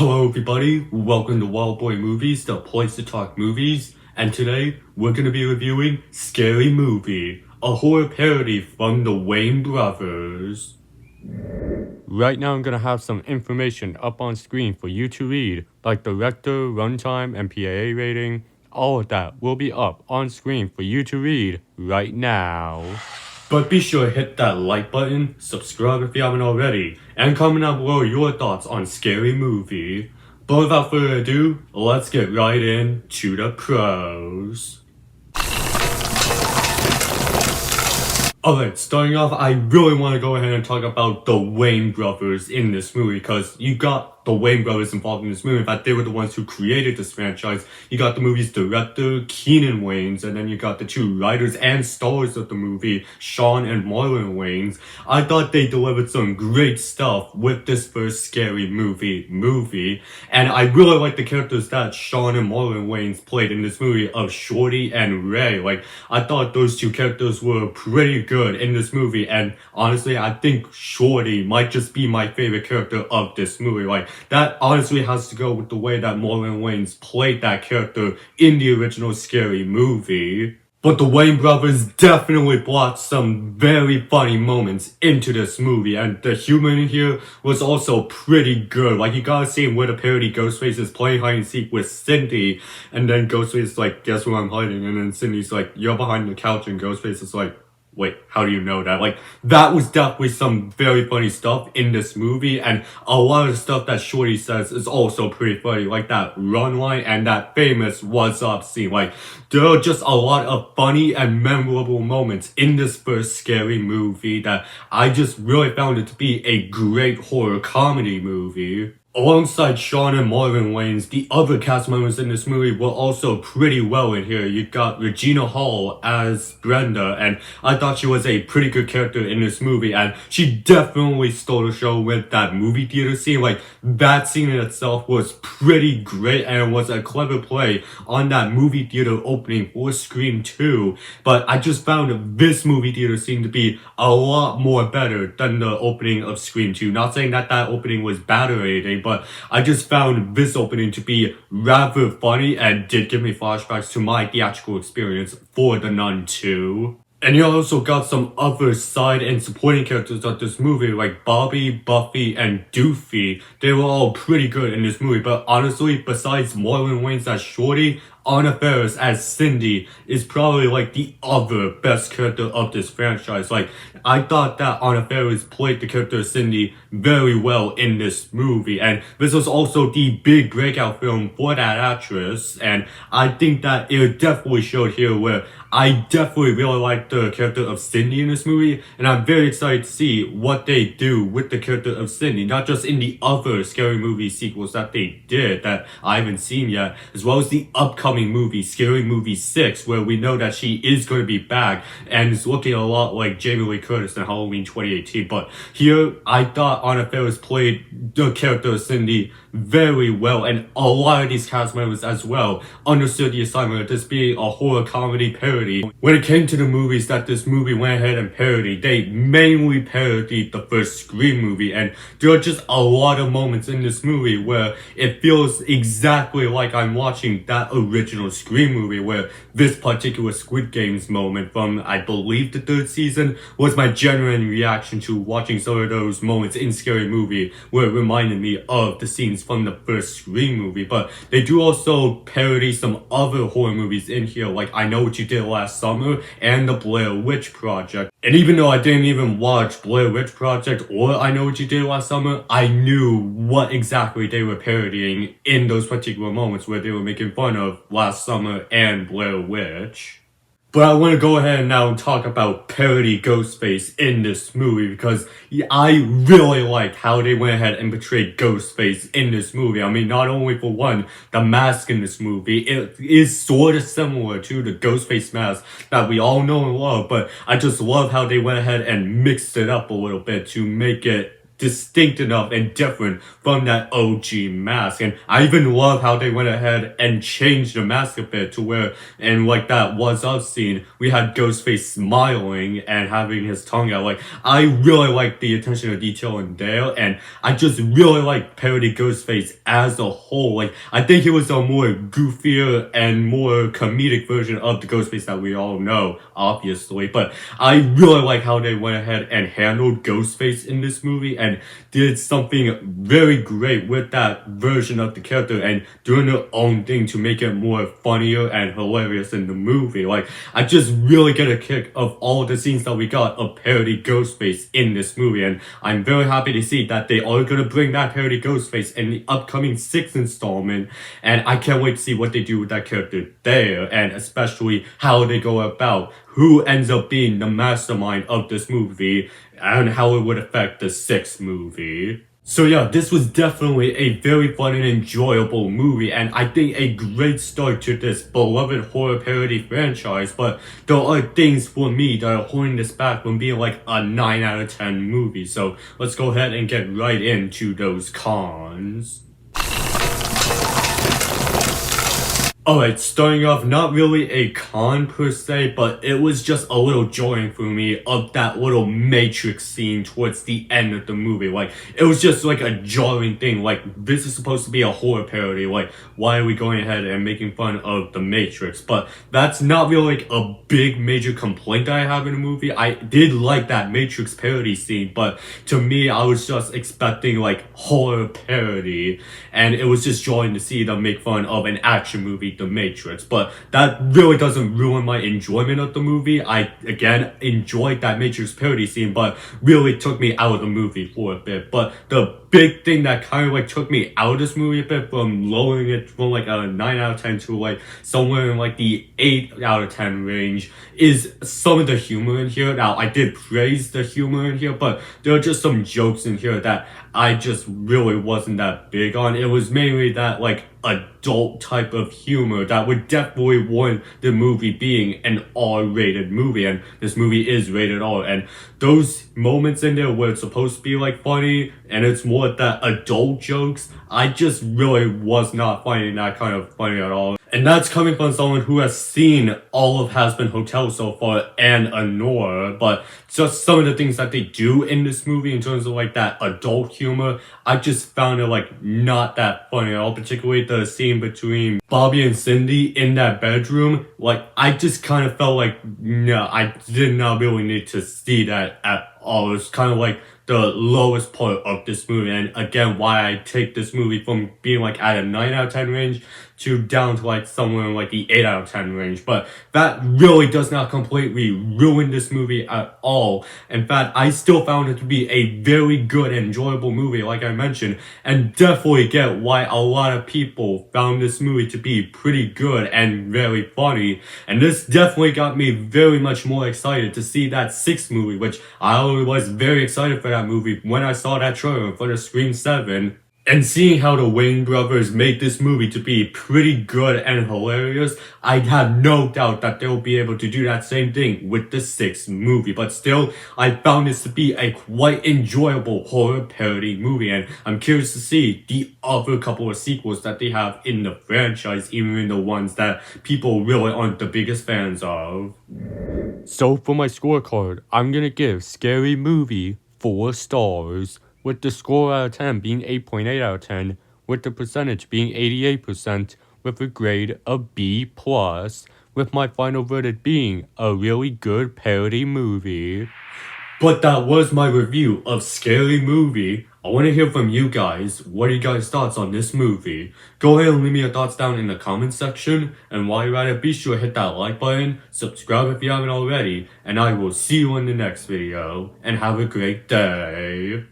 Hello everybody, welcome to Wild Boy Movies, the place to talk movies, and today we're going to be reviewing Scary Movie, a horror parody from the Wayans brothers. Right now I'm going to have some information up on screen for you to read, like director, runtime, and PAA rating. All of that will be up on screen for you to read right now. But be sure to hit that like button, subscribe if you haven't already, and comment down below your thoughts on Scary Movie. But without further ado, let's get right into the pros. Alright, starting off, I really want to go ahead and talk about the Wayans brothers in this movie, because you got the Wayans brothers involved in this movie. In fact, they were the ones who created this franchise. You got the movie's director, Keenan Wayans, and then you got the two writers and stars of the movie, Sean and Marlon Wayans. I thought they delivered some great stuff with this first Scary Movie, and I really like the characters that Sean and Marlon Wayans played in this movie of Shorty and Ray. I thought those two characters were pretty good in this movie, and honestly, I think Shorty might just be my favorite character of this movie. That honestly has to go with the way that Marlon Wayans played that character in the original Scary Movie. But the Wayans brothers definitely brought some very funny moments into this movie, and the humor in here was also pretty good. You gotta see where the parody Ghostface is playing hide and seek with Cindy, and then Ghostface is like, guess where I'm hiding? And then Cindy's like, you're behind the couch, and Ghostface is like, wait, how do you know that? That was definitely some very funny stuff in this movie, and a lot of the stuff that Shorty says is also pretty funny, like that run line and that famous what's up scene. There are just a lot of funny and memorable moments in this first Scary Movie that I just really found it to be a great horror comedy movie. Alongside Sean and Marlon Wayans, the other cast members in this movie were also pretty well in here. You got Regina Hall as Brenda, and I thought she was a pretty good character in this movie, and she definitely stole the show with that movie theater scene. That scene in itself was pretty great, and it was a clever play on that movie theater opening for Scream 2, but I just found this movie theater scene to be a lot more better than the opening of Scream 2. Not saying that opening was bad or anything, but I just found this opening to be rather funny and did give me flashbacks to my theatrical experience for The Nun 2. And you also got some other side and supporting characters of this movie, like Bobby, Buffy, and Doofy. They were all pretty good in this movie, but honestly, besides Marlon Wayans as Shorty, Anna Faris as Cindy is probably the other best character of this franchise. I thought that Anna Faris played the character of Cindy very well in this movie, and this was also the big breakout film for that actress, and I think that it definitely showed here where I definitely really like the character of Cindy in this movie, and I'm very excited to see what they do with the character of Cindy, not just in the other Scary Movie sequels that they did that I haven't seen yet, as well as the upcoming movie, Scary Movie 6, where we know that she is going to be back, and is looking a lot like Jamie Lee Curtis in Halloween 2018, but here, I thought Anna Faris played the character of Cindy very well, and a lot of these cast members as well understood the assignment of this being a horror comedy parody. When it came to the movies that this movie went ahead and parodied, they mainly parodied the first Scream movie, and there are just a lot of moments in this movie where it feels exactly like I'm watching that original Scream movie, where this particular Squid Games moment from, I believe, the third season was my genuine reaction to watching some of those moments in Scary Movie, where it reminded me of the scenes from the first Scream movie. But they do also parody some other horror movies in here, like I Know What You Did Last Summer and the Blair Witch Project. And even though I didn't even watch Blair Witch Project or I Know What You Did Last Summer, I knew what exactly they were parodying in those particular moments where they were making fun of Last Summer and Blair Witch. But I want to go ahead now and talk about parody Ghostface in this movie, because I really like how they went ahead and portrayed Ghostface in this movie. I mean, not only for one, the mask in this movie, it is sort of similar to the Ghostface mask that we all know and love, but I just love how they went ahead and mixed it up a little bit to make it distinct enough and different from that OG mask. And I even love how they went ahead and changed the mask a bit to where, in like that What's Up scene, we had Ghostface smiling and having his tongue out. Like, I really like the attention to detail in there, and I just really like parody Ghostface as a whole. Like, I think he was a more goofier and more comedic version of the Ghostface that we all know, obviously. But I really like how they went ahead and handled Ghostface in this movie and did something very great with that version of the character and doing their own thing to make it more funnier and hilarious in the movie. Like, I just really get a kick of all the scenes that we got of parody Ghostface in this movie, and I'm very happy to see that they are gonna bring that parody Ghostface in the upcoming 6th installment, and I can't wait to see what they do with that character there, and especially how they go about who ends up being the mastermind of this movie and how it would affect the 6th movie. So yeah, this was definitely a very fun and enjoyable movie, and I think a great start to this beloved horror parody franchise, but there are things for me that are holding this back from being like a 9 out of 10 movie. So let's go ahead and get right into those cons. Alright, starting off, not really a con per se, but it was just a little jarring for me of that little Matrix scene towards the end of the movie. Like, it was just like a jarring thing. Like, this is supposed to be a horror parody. Like, why are we going ahead and making fun of the Matrix? But that's not really like a big major complaint that I have in the movie. I did like that Matrix parody scene, but to me, I was just expecting like horror parody, and it was just jarring to see them make fun of an action movie, The Matrix. But that really doesn't ruin my enjoyment of the movie. I again enjoyed that Matrix parody scene, but really took me out of the movie for a bit. But the big thing that kind of like took me out of this movie a bit, from lowering it from like a 9 out of 10 to like somewhere in like the 8 out of 10 range, is some of the humor in here. Now, I did praise the humor in here, but there are just some jokes in here that I just really wasn't that big on. It was mainly that like adult type of humor that would definitely warrant the movie being an R-rated movie, and this movie is rated R, and those moments in there where it's supposed to be like funny and it's more that adult jokes, I just really was not finding that kind of funny at all. And that's coming from someone who has seen all of Hazbin Hotel so far and Anora, but just some of the things that they do in this movie in terms of like that adult humor, I just found it like not that funny at all, particularly the scene between Bobby and Cindy in that bedroom. Like, I just kind of felt like, no, I did not really need to see that at all. It's kind of like the lowest part of this movie, and again, why I take this movie from being like at a 9 out of 10 range to down to like somewhere in like the 8 out of 10 range. But that really does not completely ruin this movie at all. In fact, I still found it to be a very good and enjoyable movie, like I mentioned, and definitely get why a lot of people found this movie to be pretty good and very funny. And this definitely got me very much more excited to see that 6th movie, which I was very excited for that movie when I saw that trailer for the Scream 7. And seeing how the Wayans brothers made this movie to be pretty good and hilarious, I have no doubt that they'll be able to do that same thing with the 6th movie. But still, I found this to be a quite enjoyable horror parody movie, and I'm curious to see the other couple of sequels that they have in the franchise, even the ones that people really aren't the biggest fans of. So for my scorecard, I'm gonna give Scary Movie 4 stars, with the score out of 10 being 8.8 out of 10, with the percentage being 88%, with a grade of B+, with my final verdict being a really good parody movie. But that was my review of Scary Movie. I want to hear from you guys. What are you guys' thoughts on this movie? Go ahead and leave me your thoughts down in the comment section. And while you're at it, be sure to hit that like button, subscribe if you haven't already, and I will see you in the next video. And have a great day.